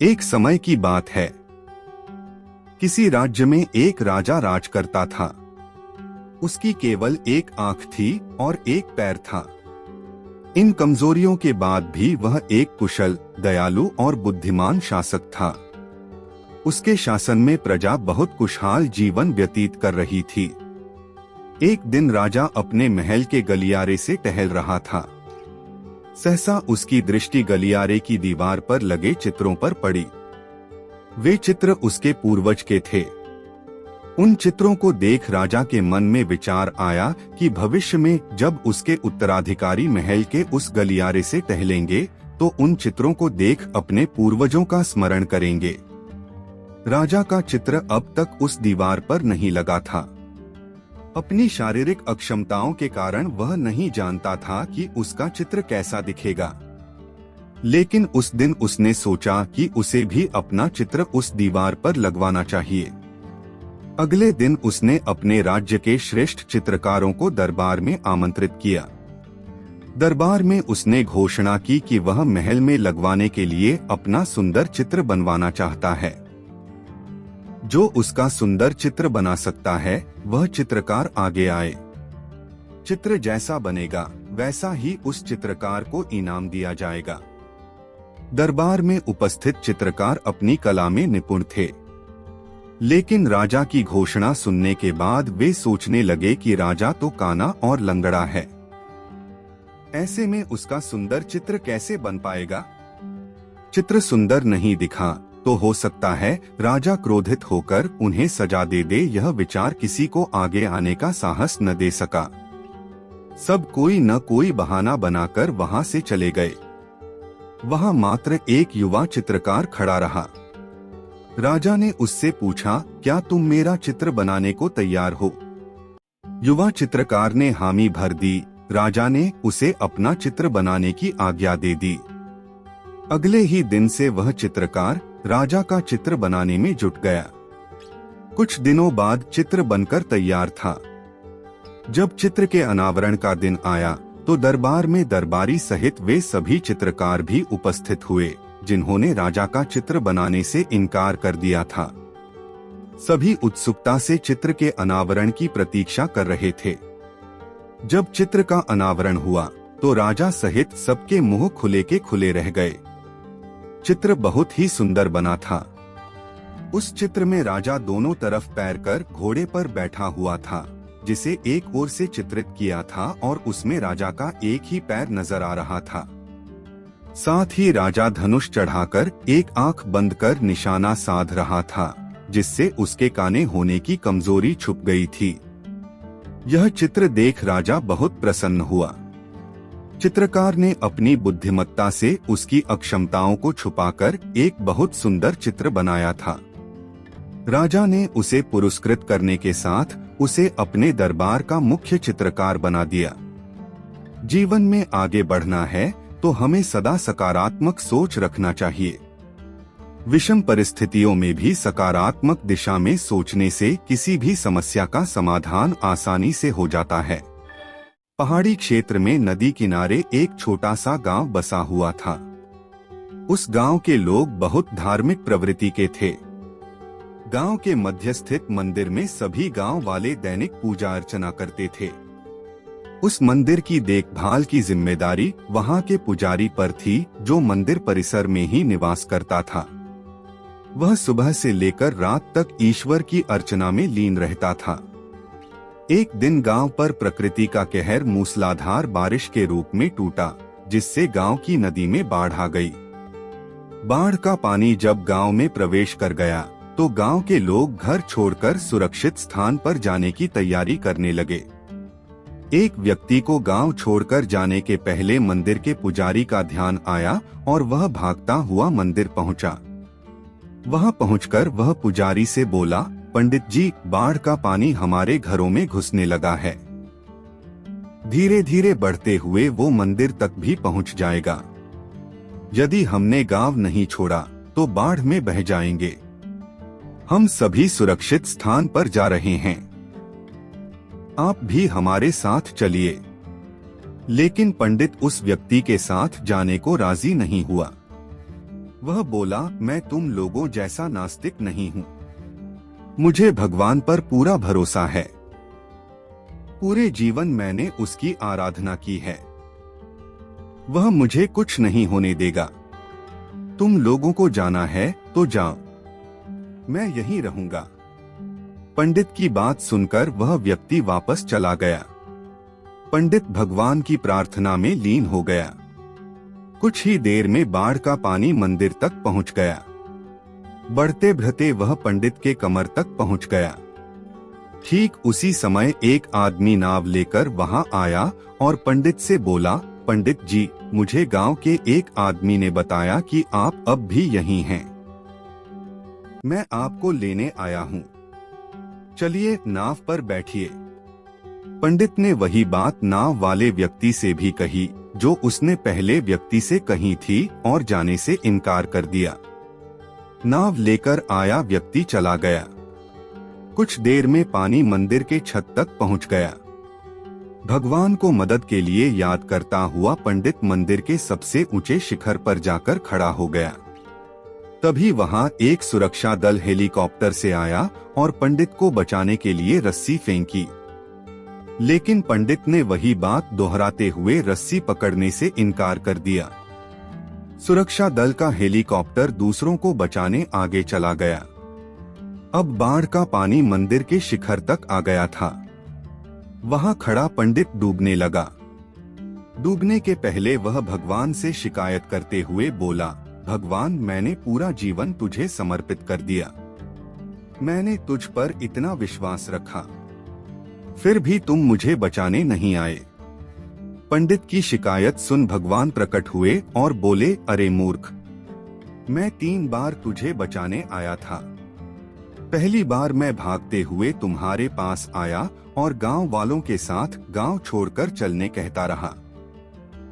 एक समय की बात है। किसी राज्य में एक राजा राज करता था। उसकी केवल एक आंख थी और एक पैर था। इन कमजोरियों के बाद भी वह एक कुशल, दयालु और बुद्धिमान शासक था। उसके शासन में प्रजा बहुत खुशहाल जीवन व्यतीत कर रही थी। एक दिन राजा अपने महल के गलियारे से टहल रहा था। सहसा उसकी दृष्टि गलियारे की दीवार पर लगे चित्रों पर पड़ी। वे चित्र उसके पूर्वज के थे। उन चित्रों को देख राजा के मन में विचार आया कि भविष्य में जब उसके उत्तराधिकारी महल के उस गलियारे से टहलेंगे तो उन चित्रों को देख अपने पूर्वजों का स्मरण करेंगे। राजा का चित्र अब तक उस दीवार पर नहीं लगा था। अपनी शारीरिक अक्षमताओं के कारण वह नहीं जानता था कि उसका चित्र कैसा दिखेगा। लेकिन उस दिन उसने सोचा कि उसे भी अपना चित्र उस दीवार पर लगवाना चाहिए। अगले दिन उसने अपने राज्य के श्रेष्ठ चित्रकारों को दरबार में आमंत्रित किया। दरबार में उसने घोषणा की कि वह महल में लगवाने के लिए अपना सुंदर चित्र बनवाना चाहता है। जो उसका सुंदर चित्र बना सकता है वह चित्रकार आगे आए। चित्र जैसा बनेगा वैसा ही उस चित्रकार को इनाम दिया जाएगा। दरबार में उपस्थित चित्रकार अपनी कला में निपुण थे, लेकिन राजा की घोषणा सुनने के बाद वे सोचने लगे कि राजा तो काना और लंगड़ा है। ऐसे में उसका सुंदर चित्र कैसे बन पाएगा? चित्र सुंदर नहीं दिखा तो हो सकता है राजा क्रोधित होकर उन्हें सजा दे दे। यह विचार किसी को आगे आने का साहस न दे सका। सब कोई न कोई बहाना बनाकर वहां से चले गए। वहां मात्र एक युवा चित्रकार खड़ा रहा। राजा ने उससे पूछा, क्या तुम मेरा चित्र बनाने को तैयार हो? युवा चित्रकार ने हामी भर दी। राजा ने उसे अपना चित्र बनाने की आज्ञा दे दी। अगले ही दिन से वह चित्रकार राजा का चित्र बनाने में जुट गया। कुछ दिनों बाद चित्र बनकर तैयार था। जब चित्र के अनावरण का दिन आया तो दरबार में दरबारी सहित वे सभी चित्रकार भी उपस्थित हुए जिन्होंने राजा का चित्र बनाने से इनकार कर दिया था। सभी उत्सुकता से चित्र के अनावरण की प्रतीक्षा कर रहे थे। जब चित्र का अनावरण हुआ तो राजा सहित सबके मुंह खुले के खुले रह गए। चित्र बहुत ही सुंदर बना था। उस चित्र में राजा दोनों तरफ पैर कर घोड़े पर बैठा हुआ था, जिसे एक ओर से चित्रित किया था और उसमें राजा का एक ही पैर नजर आ रहा था। साथ ही राजा धनुष चढ़ाकर एक आंख बंद कर निशाना साध रहा था, जिससे उसके काने होने की कमजोरी छुप गई थी। यह चित्र देख राजा बहुत प्रसन्न हुआ। चित्रकार ने अपनी बुद्धिमत्ता से उसकी अक्षमताओं को छुपाकर एक बहुत सुंदर चित्र बनाया था। राजा ने उसे पुरस्कृत करने के साथ उसे अपने दरबार का मुख्य चित्रकार बना दिया। जीवन में आगे बढ़ना है तो हमें सदा सकारात्मक सोच रखना चाहिए। विषम परिस्थितियों में भी सकारात्मक दिशा में सोचने से किसी भी समस्या का समाधान आसानी से हो जाता है। पहाड़ी क्षेत्र में नदी किनारे एक छोटा सा गांव बसा हुआ था। उस गांव के लोग बहुत धार्मिक प्रवृत्ति के थे। गांव के मध्य स्थित मंदिर में सभी गांव वाले दैनिक पूजा अर्चना करते थे। उस मंदिर की देखभाल की जिम्मेदारी वहां के पुजारी पर थी, जो मंदिर परिसर में ही निवास करता था। वह सुबह से लेकर रात तक ईश्वर की अर्चना में लीन रहता था। एक दिन गांव पर प्रकृति का कहर मूसलाधार बारिश के रूप में टूटा, जिससे गांव की नदी में बाढ़ आ गई। बाढ़ का पानी जब गांव में प्रवेश कर गया तो गांव के लोग घर छोड़कर सुरक्षित स्थान पर जाने की तैयारी करने लगे। एक व्यक्ति को गांव छोड़कर जाने के पहले मंदिर के पुजारी का ध्यान आया और वह भागता हुआ मंदिर पहुंचा। वहां पहुंचकर वह पुजारी से बोला, पंडित जी, बाढ़ का पानी हमारे घरों में घुसने लगा है। धीरे धीरे बढ़ते हुए वो मंदिर तक भी पहुंच जाएगा। यदि हमने गांव नहीं छोड़ा तो बाढ़ में बह जाएंगे। हम सभी सुरक्षित स्थान पर जा रहे हैं, आप भी हमारे साथ चलिए। लेकिन पंडित उस व्यक्ति के साथ जाने को राजी नहीं हुआ। वह बोला, मैं तुम लोगों जैसा नास्तिक नहीं हूँ। मुझे भगवान पर पूरा भरोसा है। पूरे जीवन मैंने उसकी आराधना की है। वह मुझे कुछ नहीं होने देगा। तुम लोगों को जाना है तो जाओ, मैं यहीं रहूंगा। पंडित की बात सुनकर वह व्यक्ति वापस चला गया। पंडित भगवान की प्रार्थना में लीन हो गया। कुछ ही देर में बाढ़ का पानी मंदिर तक पहुंच गया। बढ़ते बढ़ते वह पंडित के कमर तक पहुंच गया। ठीक उसी समय एक आदमी नाव लेकर वहां आया और पंडित से बोला, पंडित जी, मुझे गांव के एक आदमी ने बताया कि आप अब भी यहीं हैं। मैं आपको लेने आया हूं। चलिए नाव पर बैठिए। पंडित ने वही बात नाव वाले व्यक्ति से भी कही जो उसने पहले व्यक्ति से कही थी और जाने से इनकार कर दिया। नाव लेकर आया व्यक्ति चला गया। कुछ देर में पानी मंदिर के छत तक पहुंच गया। भगवान को मदद के लिए याद करता हुआ पंडित मंदिर के सबसे ऊंचे शिखर पर जाकर खड़ा हो गया। तभी वहां एक सुरक्षा दल हेलीकॉप्टर से आया और पंडित को बचाने के लिए रस्सी फेंकी, लेकिन पंडित ने वही बात दोहराते हुए रस्सी पकड़ने से इनकार कर दिया। सुरक्षा दल का हेलीकॉप्टर दूसरों को बचाने आगे चला गया। अब बाढ़ का पानी मंदिर के शिखर तक आ गया था। वहां खड़ा पंडित डूबने लगा। डूबने के पहले वह भगवान से शिकायत करते हुए बोला, भगवान, मैंने पूरा जीवन तुझे समर्पित कर दिया। मैंने तुझ पर इतना विश्वास रखा, फिर भी तुम मुझे बचाने नहीं आए। पंडित की शिकायत सुन भगवान प्रकट हुए और बोले, अरे मूर्ख, मैं 3 बार तुझे बचाने आया था। पहली बार मैं भागते हुए तुम्हारे पास आया और गांव वालों के साथ गांव छोड़कर चलने कहता रहा।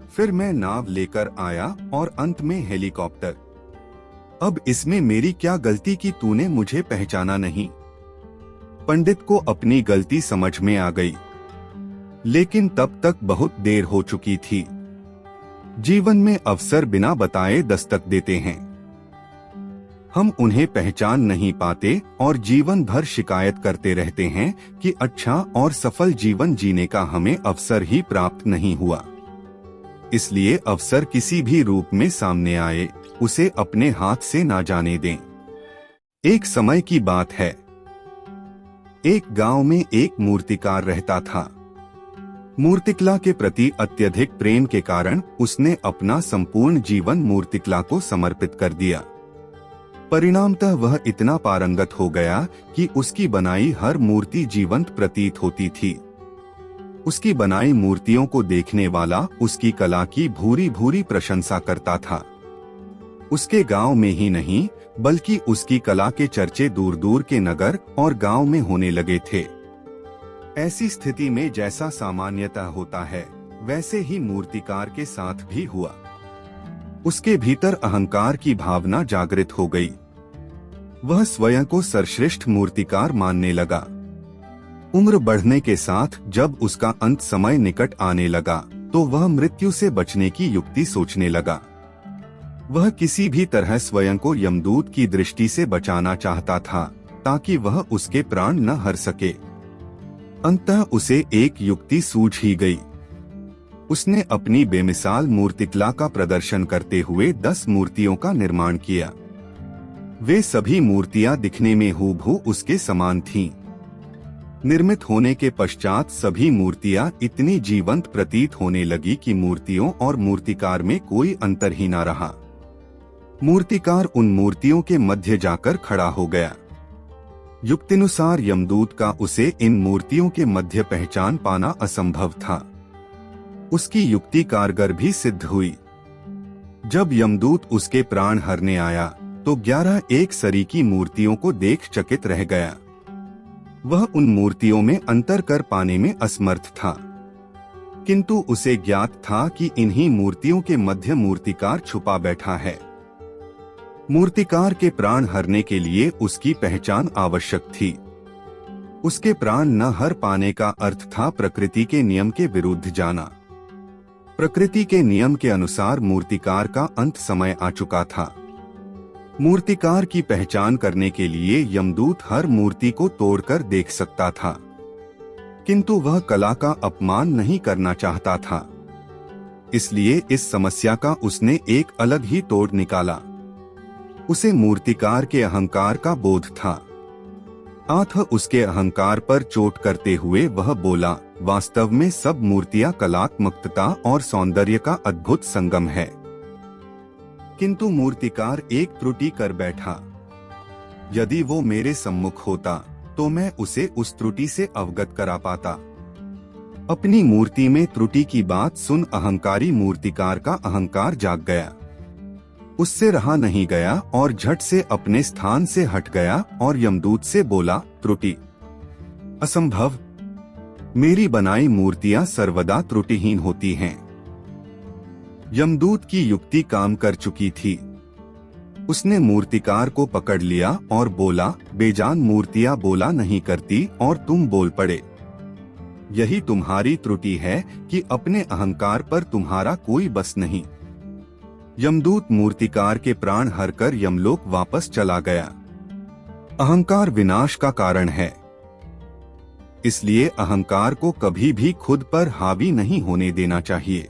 फिर मैं नाव लेकर आया और अंत में हेलीकॉप्टर। अब इसमें मेरी क्या गलती कि तूने मुझे पहचाना नहीं? पंडित को अपनी गलती समझ में आ गई, लेकिन तब तक बहुत देर हो चुकी थी। जीवन में अवसर बिना बताए दस्तक देते हैं। हम उन्हें पहचान नहीं पाते और जीवन भर शिकायत करते रहते हैं कि अच्छा और सफल जीवन जीने का हमें अवसर ही प्राप्त नहीं हुआ। इसलिए अवसर किसी भी रूप में सामने आए, उसे अपने हाथ से ना जाने दें। एक समय की बात है। एक गांव में एक मूर्तिकार रहता था। मूर्तिकला के प्रति अत्यधिक प्रेम के कारण उसने अपना संपूर्ण जीवन मूर्तिकला को समर्पित कर दिया। परिणामतः वह इतना पारंगत हो गया कि उसकी बनाई हर मूर्ति जीवंत प्रतीत होती थी। उसकी बनाई मूर्तियों को देखने वाला उसकी कला की भूरी भूरी प्रशंसा करता था। उसके गांव में ही नहीं, बल्कि उसकी कला के चर्चे दूर दूर के नगर और गांव में होने लगे थे। ऐसी स्थिति में जैसा सामान्यतः होता है, वैसे ही मूर्तिकार के साथ भी हुआ। उसके भीतर अहंकार की भावना जागृत हो गई। वह स्वयं को सर्वश्रेष्ठ मूर्तिकार मानने लगा। उम्र बढ़ने के साथ जब उसका अंत समय निकट आने लगा, तो वह मृत्यु से बचने की युक्ति सोचने लगा। वह किसी भी तरह स्वयं को यमदूत की दृष्टि से बचाना चाहता था, ताकि वह उसके प्राण न हर सके। अंततः उसे एक युक्ति सूझ ही गई। उसने अपनी बेमिसाल मूर्तिकला का प्रदर्शन करते हुए 10 मूर्तियों का निर्माण किया। वे सभी मूर्तियां दिखने में हूबहू उसके समान थीं। निर्मित होने के पश्चात सभी मूर्तियां इतनी जीवंत प्रतीत होने लगी कि मूर्तियों और मूर्तिकार में कोई अंतर ही न रहा। मूर्तिकार उन मूर्तियों के मध्य जाकर खड़ा हो गया। युक्तिनुसार यमदूत का उसे इन मूर्तियों के मध्य पहचान पाना असंभव था। उसकी युक्ति कारगर भी सिद्ध हुई। जब यमदूत उसके प्राण हरने आया, तो 11 एक सरीकी मूर्तियों को देख चकित रह गया। वह उन मूर्तियों में अंतर कर पाने में असमर्थ था, किंतु उसे ज्ञात था कि इन्हीं मूर्तियों के मध्य मूर्तिकार छुपा बैठा है। मूर्तिकार के प्राण हरने के लिए उसकी पहचान आवश्यक थी। उसके प्राण न हर पाने का अर्थ था प्रकृति के नियम के विरुद्ध जाना। प्रकृति के नियम के अनुसार मूर्तिकार का अंत समय आ चुका था। मूर्तिकार की पहचान करने के लिए यमदूत हर मूर्ति को तोड़कर देख सकता था, किंतु वह कला का अपमान नहीं करना चाहता था। इसलिए इस समस्या का उसने एक अलग ही तोड़ निकाला। उसे मूर्तिकार के अहंकार का बोध था। अतः उसके अहंकार पर चोट करते हुए वह बोला, वास्तव में सब मूर्तियां कलात्मकता और सौंदर्य का अद्भुत संगम है। किंतु मूर्तिकार एक त्रुटि कर बैठा। यदि वो मेरे सम्मुख होता तो मैं उसे उस त्रुटि से अवगत करा पाता। अपनी मूर्ति में त्रुटि की बात सुन अहंकारी मूर्तिकार का अहंकार जाग गया। उससे रहा नहीं गया और झट से अपने स्थान से हट गया और यमदूत से बोला, त्रुटि? असंभव। मेरी बनाई मूर्तियां सर्वदा त्रुटिहीन होती हैं। यमदूत की युक्ति काम कर चुकी थी। उसने मूर्तिकार को पकड़ लिया और बोला, बेजान मूर्तियां बोला नहीं करती और तुम बोल पड़े। यही तुम्हारी त्रुटि है कि अपने अहंकार पर तुम्हारा कोई बस नहीं। यमदूत मूर्तिकार के प्राण हरकर यमलोक वापस चला गया। अहंकार विनाश का कारण है, इसलिए अहंकार को कभी भी खुद पर हावी नहीं होने देना चाहिए।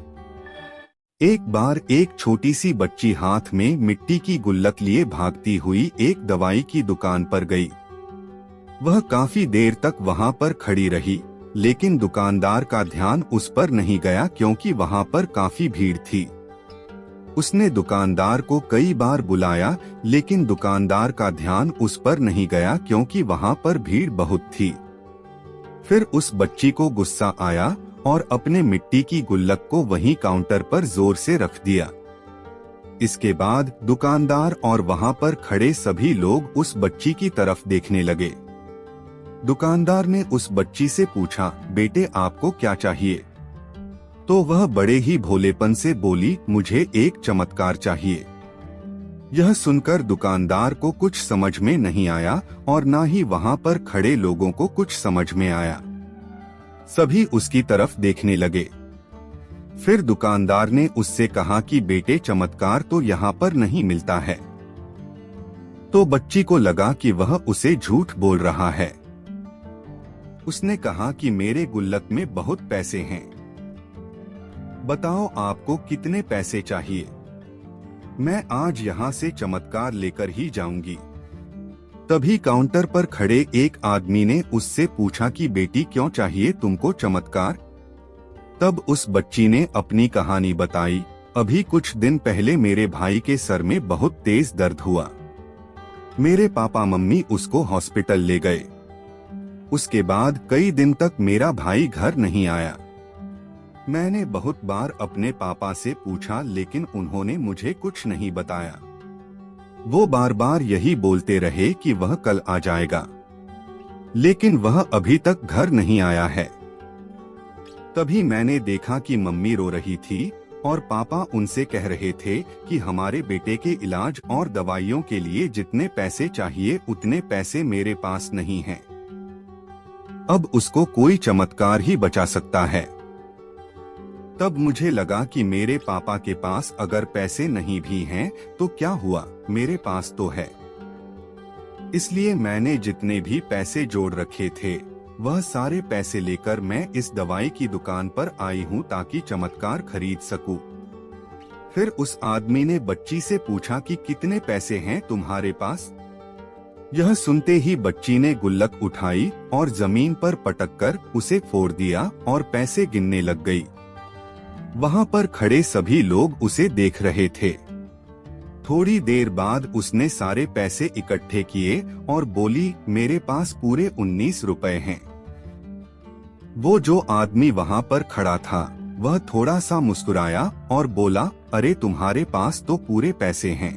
एक बार एक छोटी सी बच्ची हाथ में मिट्टी की गुल्लक लिए भागती हुई एक दवाई की दुकान पर गई। वह काफी देर तक वहां पर खड़ी रही, लेकिन दुकानदार का ध्यान उस पर नहीं गया क्योंकि वहां पर काफी भीड़ थी। उसने दुकानदार को कई बार बुलाया, लेकिन दुकानदार का ध्यान उस पर नहीं गया क्योंकि वहां पर भीड़ बहुत थी। फिर उस बच्ची को गुस्सा आया और अपने मिट्टी की गुल्लक को वहीं काउंटर पर जोर से रख दिया। इसके बाद दुकानदार और वहां पर खड़े सभी लोग उस बच्ची की तरफ देखने लगे। दुकानदार ने उस बच्ची से पूछा, बेटे आपको क्या चाहिए? तो वह बड़े ही भोलेपन से बोली, मुझे एक चमत्कार चाहिए। यह सुनकर दुकानदार को कुछ समझ में नहीं आया और न ही वहां पर खड़े लोगों को कुछ समझ में आया। सभी उसकी तरफ देखने लगे। फिर दुकानदार ने उससे कहा कि बेटे चमत्कार तो यहाँ पर नहीं मिलता है। तो बच्ची को लगा कि वह उसे झूठ बोल रहा है। उसने कहा कि मेरे गुल्लक में बहुत पैसे हैं, बताओ आपको कितने पैसे चाहिए? मैं आज यहाँ से चमत्कार लेकर ही जाऊंगी। तभी काउंटर पर खड़े एक आदमी ने उससे पूछा कि बेटी क्यों चाहिए तुमको चमत्कार? तब उस बच्ची ने अपनी कहानी बताई। अभी कुछ दिन पहले मेरे भाई के सर में बहुत तेज दर्द हुआ। मेरे पापा मम्मी उसको हॉस्पिटल ले गए। उसके बाद कई दिन तक मेरा भाई घर नहीं आया। मैंने बहुत बार अपने पापा से पूछा, लेकिन उन्होंने मुझे कुछ नहीं बताया। वो बार बार यही बोलते रहे कि वह कल आ जाएगा, लेकिन वह अभी तक घर नहीं आया है। तभी मैंने देखा कि मम्मी रो रही थी और पापा उनसे कह रहे थे कि हमारे बेटे के इलाज और दवाइयों के लिए जितने पैसे चाहिए उतने पैसे मेरे पास नहीं हैं। अब उसको कोई चमत्कार ही बचा सकता है। तब मुझे लगा कि मेरे पापा के पास अगर पैसे नहीं भी हैं तो क्या हुआ, मेरे पास तो है। इसलिए मैंने जितने भी पैसे जोड़ रखे थे वह सारे पैसे लेकर मैं इस दवाई की दुकान पर आई हूँ ताकि चमत्कार खरीद सकूं। फिर उस आदमी ने बच्ची से पूछा कि कितने पैसे हैं तुम्हारे पास? यह सुनते ही बच्ची ने गुल्लक उठाई और जमीन पर पटककर उसे फोड़ दिया और पैसे गिनने लग गई। वहां पर खड़े सभी लोग उसे देख रहे थे। थोड़ी देर बाद उसने सारे पैसे इकट्ठे किए और बोली, मेरे पास पूरे 19 रुपए हैं। वो जो आदमी वहां पर खड़ा था वह थोड़ा सा मुस्कुराया और बोला, अरे तुम्हारे पास तो पूरे पैसे हैं,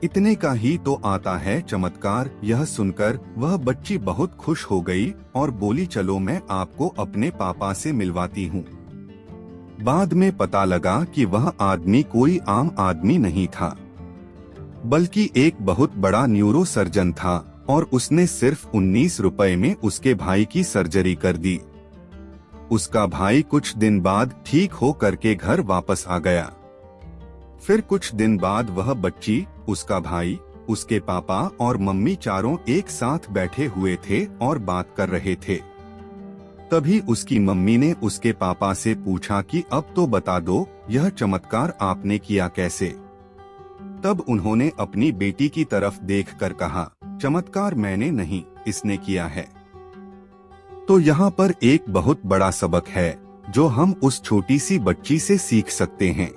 इतने का ही तो आता है चमत्कार। यह सुनकर वह बच्ची बहुत खुश हो गई और बोली, चलो मैं आपको अपने पापा से मिलवाती हूँ। बाद में पता लगा कि वह आदमी कोई आम आदमी नहीं था, बल्कि एक बहुत बड़ा न्यूरो सर्जन था और उसने सिर्फ 19 रुपए में उसके भाई की सर्जरी कर दी। उसका भाई कुछ दिन बाद ठीक हो करके घर वापस आ गया। फिर कुछ दिन बाद वह बच्ची, उसका भाई, उसके पापा और मम्मी चारों एक साथ बैठे हुए थे और बात कर रहे थे। तभी उसकी मम्मी ने उसके पापा से पूछा कि अब तो बता दो, यह चमत्कार आपने किया कैसे? तब उन्होंने अपनी बेटी की तरफ देखकर कहा, चमत्कार मैंने नहीं, इसने किया है। तो यहाँ पर एक बहुत बड़ा सबक है जो हम उस छोटी सी बच्ची से सीख सकते हैं।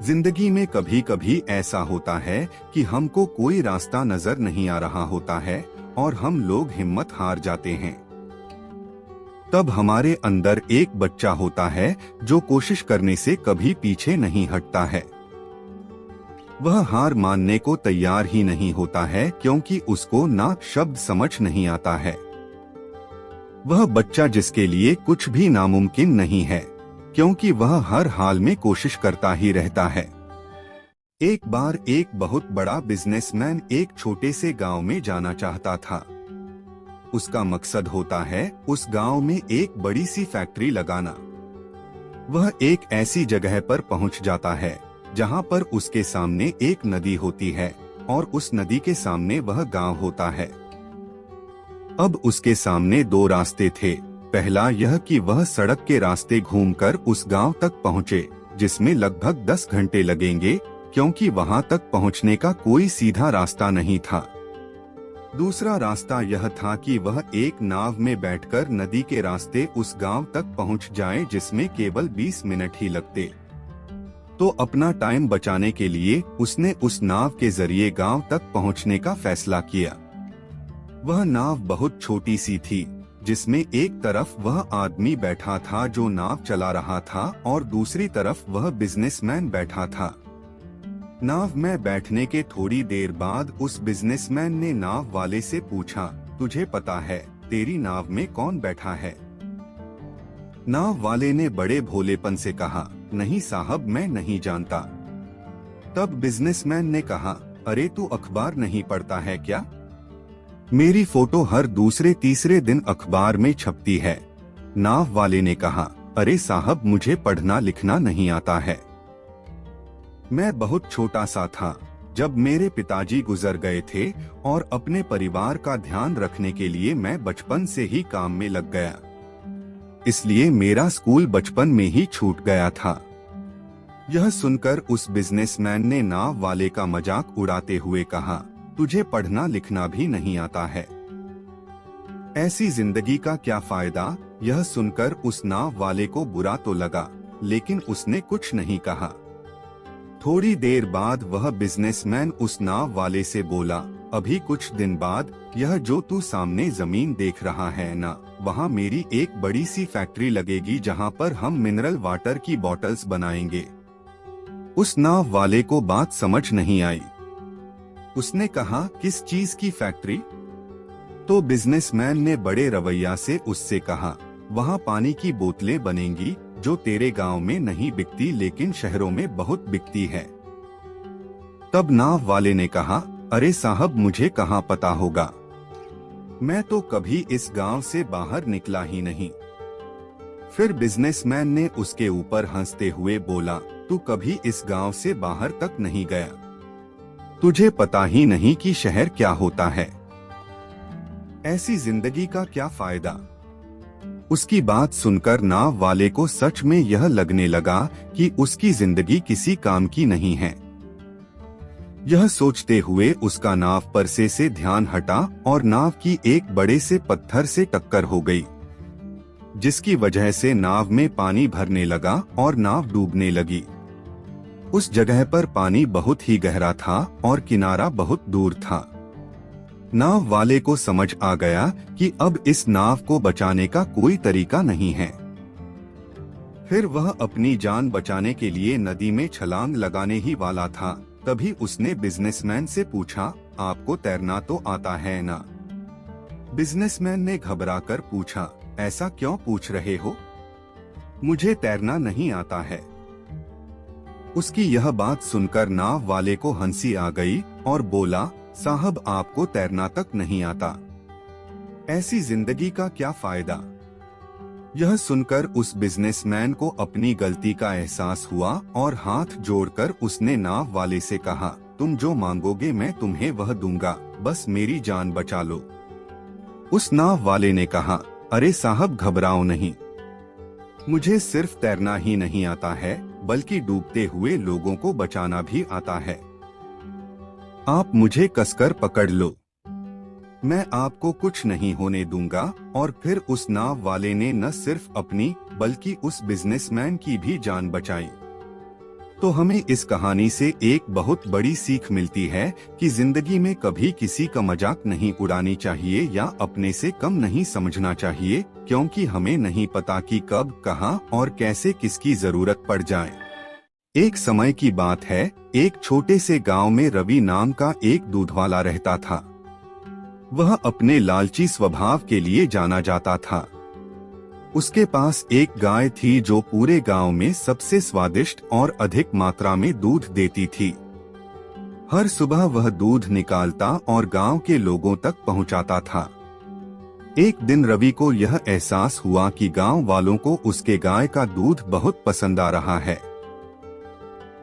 जिंदगी में कभी कभी ऐसा होता है कि हमको कोई रास्ता नजर नहीं आ रहा होता है और हम लोग हिम्मत हार जाते हैं। तब हमारे अंदर एक बच्चा होता है जो कोशिश करने से कभी पीछे नहीं हटता है। वह हार मानने को तैयार ही नहीं होता है क्योंकि उसको ना शब्द समझ नहीं आता है। वह बच्चा जिसके लिए कुछ भी नामुमकिन नहीं है, क्योंकि वह हर हाल में कोशिश करता ही रहता है। एक बार एक बहुत बड़ा बिजनेसमैन एक छोटे से गांव में जाना चाहता था। उसका मकसद होता है उस गांव में एक बड़ी सी फैक्ट्री लगाना। वह एक ऐसी जगह पर पहुंच जाता है जहां पर उसके सामने एक नदी होती है और उस नदी के सामने वह गांव होता है। अब उसके सामने दो रास्ते थे। पहला यह कि वह सड़क के रास्ते घूमकर उस गांव तक पहुंचे, जिसमें लगभग 10 घंटे लगेंगे क्योंकि वहां तक पहुंचने का कोई सीधा रास्ता नहीं था। दूसरा रास्ता यह था कि वह एक नाव में बैठकर नदी के रास्ते उस गांव तक पहुंच जाए, जिसमें केवल 20 मिनट ही लगते। तो अपना टाइम बचाने के लिए उसने उस नाव के जरिए गांव तक पहुंचने का फैसला किया। वह नाव बहुत छोटी सी थी, जिसमें एक तरफ वह आदमी बैठा था जो नाव चला रहा था और दूसरी तरफ वह बिजनेसमैन बैठा था। नाव में बैठने के थोड़ी देर बाद उस बिजनेसमैन ने नाव वाले से पूछा, तुझे पता है तेरी नाव में कौन बैठा है? नाव वाले ने बड़े भोलेपन से कहा, नहीं साहब, मैं नहीं जानता। तब बिजनेसमैन ने कहा, अरे तू अखबार नहीं पढ़ता है क्या? मेरी फोटो हर दूसरे तीसरे दिन अखबार में छपती है। नाव वाले ने कहा, अरे साहब, मुझे पढ़ना लिखना नहीं आता है। मैं बहुत छोटा सा था जब मेरे पिताजी गुजर गए थे और अपने परिवार का ध्यान रखने के लिए मैं बचपन से ही काम में लग गया। इसलिए मेरा स्कूल बचपन में ही छूट गया था। यह सुनकर उस बिजनेसमैन ने नाव वाले का मजाक उड़ाते हुए कहा, तुझे पढ़ना लिखना भी नहीं आता है, ऐसी जिंदगी का क्या फायदा? यह सुनकर उस नाव वाले को बुरा तो लगा, लेकिन उसने कुछ नहीं कहा। थोड़ी देर बाद वह बिजनेसमैन उस नाव वाले से बोला, अभी कुछ दिन बाद यह जो तू सामने जमीन देख रहा है ना, वहाँ मेरी एक बड़ी सी फैक्ट्री लगेगी जहाँ पर हम मिनरल वाटर की बॉटल्स बनाएंगे। उस नाव वाले को बात समझ नहीं आई। उसने कहा, किस चीज की फैक्ट्री? तो बिजनेसमैन ने बड़े रवैया से उससे कहा, वहाँ पानी की बोतलें बनेंगी जो तेरे गांव में नहीं बिकती लेकिन शहरों में बहुत बिकती है। तब नाव वाले ने कहा, अरे साहब, मुझे कहाँ पता होगा, मैं तो कभी इस गांव से बाहर निकला ही नहीं। फिर बिजनेसमैन ने उसके ऊपर हंसते हुए बोला, तू कभी इस गांव से बाहर तक नहीं गया, तुझे पता ही नहीं कि शहर क्या होता है, ऐसी जिंदगी का क्या फायदा? उसकी बात सुनकर नाव वाले को सच में यह लगने लगा कि उसकी जिंदगी किसी काम की नहीं है। यह सोचते हुए उसका नाव परसे से ध्यान हटा और नाव की एक बड़े से पत्थर से टक्कर हो गई, जिसकी वजह से नाव में पानी भरने लगा और नाव डूबने लगी। उस जगह पर पानी बहुत ही गहरा था और किनारा बहुत दूर था। नाव वाले को समझ आ गया कि अब इस नाव को बचाने का कोई तरीका नहीं है। फिर वह अपनी जान बचाने के लिए नदी में छलांग लगाने ही वाला था, तभी उसने बिजनेसमैन से पूछा, आपको तैरना तो आता है ना? बिजनेसमैन ने घबराकर पूछा, ऐसा क्यों पूछ रहे हो? मुझे तैरना नहीं आता है। उसकी यह बात सुनकर नाव वाले को हंसी आ गई और बोला, साहब, आपको तैरना तक नहीं आता, ऐसी जिंदगी का क्या फायदा? यह सुनकर उस बिजनेसमैन को अपनी गलती का एहसास हुआ और हाथ जोड़कर उसने नाव वाले से कहा, तुम जो मांगोगे मैं तुम्हें वह दूंगा, बस मेरी जान बचा लो। उस नाव वाले ने कहा, अरे साहब घबराओ नहीं, मुझे सिर्फ तैरना ही नहीं आता है बल्कि डूबते हुए लोगों को बचाना भी आता है। आप मुझे कसकर पकड़ लो, मैं आपको कुछ नहीं होने दूंगा। और फिर उस नाव वाले ने न सिर्फ अपनी बल्कि उस बिजनेसमैन की भी जान बचाई। तो हमें इस कहानी से एक बहुत बड़ी सीख मिलती है कि जिंदगी में कभी किसी का मजाक नहीं उड़ानी चाहिए या अपने से कम नहीं समझना चाहिए, क्योंकि हमें नहीं पता कि कब, कहां और कैसे किसकी जरूरत पड़ जाए। एक समय की बात है, एक छोटे से गांव में रवि नाम का एक दूधवाला रहता था। वह अपने लालची स्वभाव के लिए जाना जाता था। उसके पास एक गाय थी जो पूरे गांव में सबसे स्वादिष्ट और अधिक मात्रा में दूध देती थी। हर सुबह वह दूध निकालता और गांव के लोगों तक पहुंचाता था। एक दिन रवि को यह एहसास हुआ कि गांव वालों को उसके गाय का दूध बहुत पसंद आ रहा है।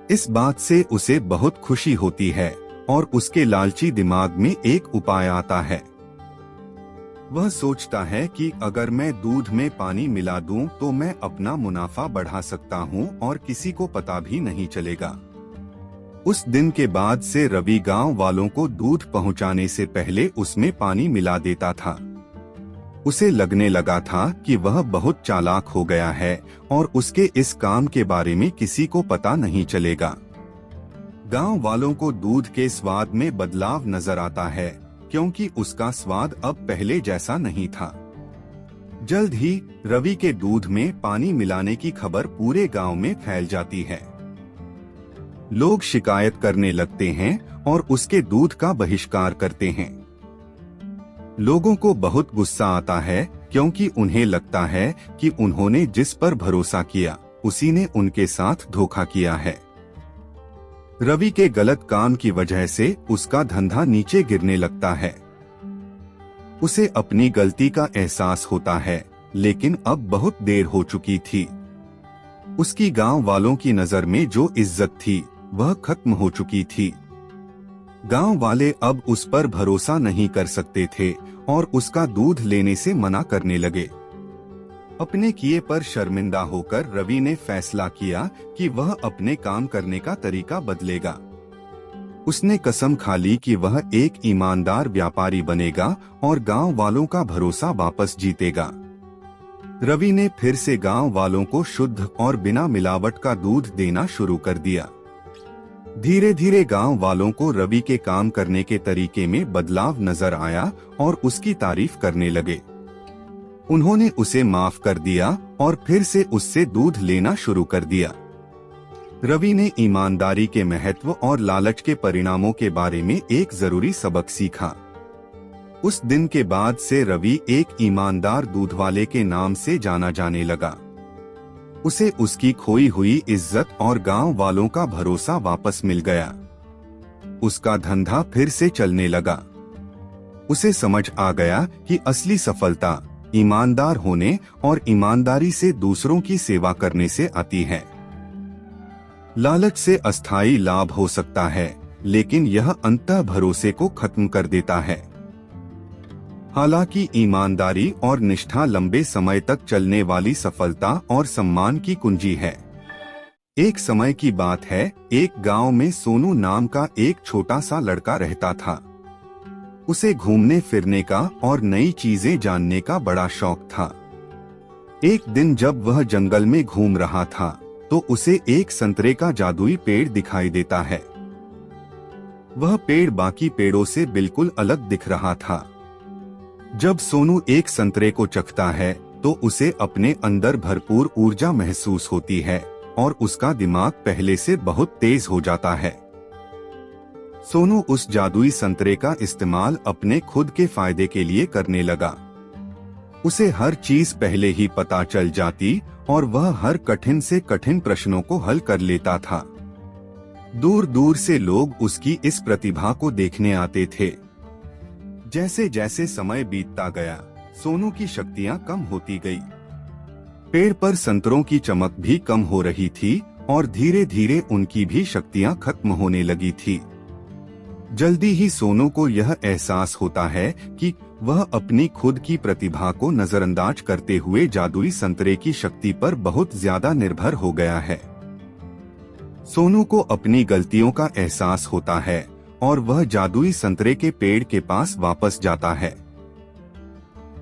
इस बात से उसे बहुत खुशी होती है और उसके लालची दिमाग में एक उपाय आता है। वह सोचता है कि अगर मैं दूध में पानी मिला दूं तो मैं अपना मुनाफा बढ़ा सकता हूं और किसी को पता भी नहीं चलेगा। उस दिन के बाद से रवि गांव वालों को दूध पहुंचाने से पहले उसमें पानी मिला देता था। उसे लगने लगा था कि वह बहुत चालाक हो गया है और उसके इस काम के बारे में किसी को पता नहीं चलेगा। गांव वालों को दूध के स्वाद में बदलाव नजर आता है, क्योंकि उसका स्वाद अब पहले जैसा नहीं था। जल्द ही रवि के दूध में पानी मिलाने की खबर पूरे गांव में फैल जाती है। लोग शिकायत करने लगते हैं और उसके दूध का बहिष्कार करते हैं। लोगों को बहुत गुस्सा आता है, क्योंकि उन्हें लगता है कि उन्होंने जिस पर भरोसा किया उसी ने उनके साथ धोखा किया है। रवि के गलत काम की वजह से उसका धंधा नीचे गिरने लगता है। उसे अपनी गलती का एहसास होता है, लेकिन अब बहुत देर हो चुकी थी। उसकी गांव वालों की नजर में जो इज्जत थी वह खत्म हो चुकी थी। गांव वाले अब उस पर भरोसा नहीं कर सकते थे और उसका दूध लेने से मना करने लगे। अपने किए पर शर्मिंदा होकर रवि ने फैसला किया कि वह अपने काम करने का तरीका बदलेगा। उसने कसम खा ली कि वह एक ईमानदार व्यापारी बनेगा और गांव वालों का भरोसा वापस जीतेगा। रवि ने फिर से गांव वालों को शुद्ध और बिना मिलावट का दूध देना शुरू कर दिया। धीरे धीरे गांव वालों को रवि के काम करने के तरीके में बदलाव नजर आया और उसकी तारीफ करने लगे। उन्होंने उसे माफ कर दिया और फिर से उससे दूध लेना शुरू कर दिया। रवि ने ईमानदारी के महत्व और लालच के परिणामों के बारे में एक जरूरी सबक सीखा। उस दिन के बाद से रवि एक ईमानदार दूधवाले के नाम से जाना जाने लगा। उसे उसकी खोई हुई इज्जत और गांव वालों का भरोसा वापस मिल गया। उसका धंधा फिर से चलने लगा। उसे समझ आ गया कि असली सफलता ईमानदार होने और ईमानदारी से दूसरों की सेवा करने से आती है। लालच से अस्थायी लाभ हो सकता है, लेकिन यह अंततः भरोसे को खत्म कर देता है। हालांकि ईमानदारी और निष्ठा लंबे समय तक चलने वाली सफलता और सम्मान की कुंजी है। एक समय की बात है, एक गांव में सोनू नाम का एक छोटा सा लड़का रहता था। उसे घूमने फिरने का और नई चीजें जानने का बड़ा शौक था। एक दिन जब वह जंगल में घूम रहा था तो उसे एक संतरे का जादुई पेड़ दिखाई देता है। वह पेड़ बाकी पेड़ों से बिल्कुल अलग दिख रहा था। जब सोनू एक संतरे को चखता है तो उसे अपने अंदर भरपूर ऊर्जा महसूस होती है और उसका दिमाग पहले से बहुत तेज हो जाता है। सोनू उस जादुई संतरे का इस्तेमाल अपने खुद के फायदे के लिए करने लगा। उसे हर चीज पहले ही पता चल जाती और वह हर कठिन से कठिन प्रश्नों को हल कर लेता था। दूर दूर से लोग उसकी इस प्रतिभा को देखने आते थे। जैसे जैसे समय बीतता गया, सोनू की शक्तियां कम होती गई। पेड़ पर संतरों की चमक भी कम हो रही थी और धीरे धीरे उनकी भी शक्तियां खत्म होने लगी थी। जल्दी ही सोनू को यह एहसास होता है कि वह अपनी खुद की प्रतिभा को नजरअंदाज करते हुए जादुई संतरे की शक्ति पर बहुत ज्यादा निर्भर हो गया है। सोनू को अपनी गलतियों का एहसास होता है और वह जादुई संतरे के पेड़ के पास वापस जाता है।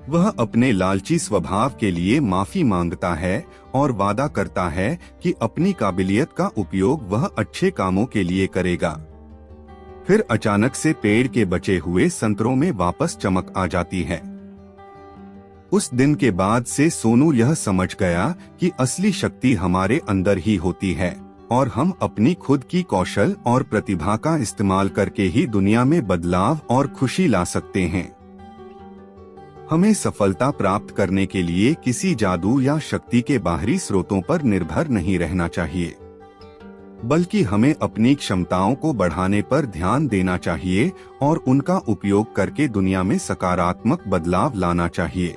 वह अपने लालची स्वभाव के लिए माफी मांगता है और वादा करता है कि अपनी काबिलियत का उपयोग वह अच्छे कामों के लिए करेगा। फिर अचानक से पेड़ के बचे हुए संतरों में वापस चमक आ जाती है। उस दिन के बाद से सोनू यह समझ गया कि असली शक्ति हमारे अंदर ही होती है और हम अपनी खुद की कौशल और प्रतिभा का इस्तेमाल करके ही दुनिया में बदलाव और खुशी ला सकते हैं। हमें सफलता प्राप्त करने के लिए किसी जादू या शक्ति के बाहरी स्रोतों पर निर्भर नहीं रहना चाहिए, बल्कि हमें अपनी क्षमताओं को बढ़ाने पर ध्यान देना चाहिए और उनका उपयोग करके दुनिया में सकारात्मक बदलाव लाना चाहिए।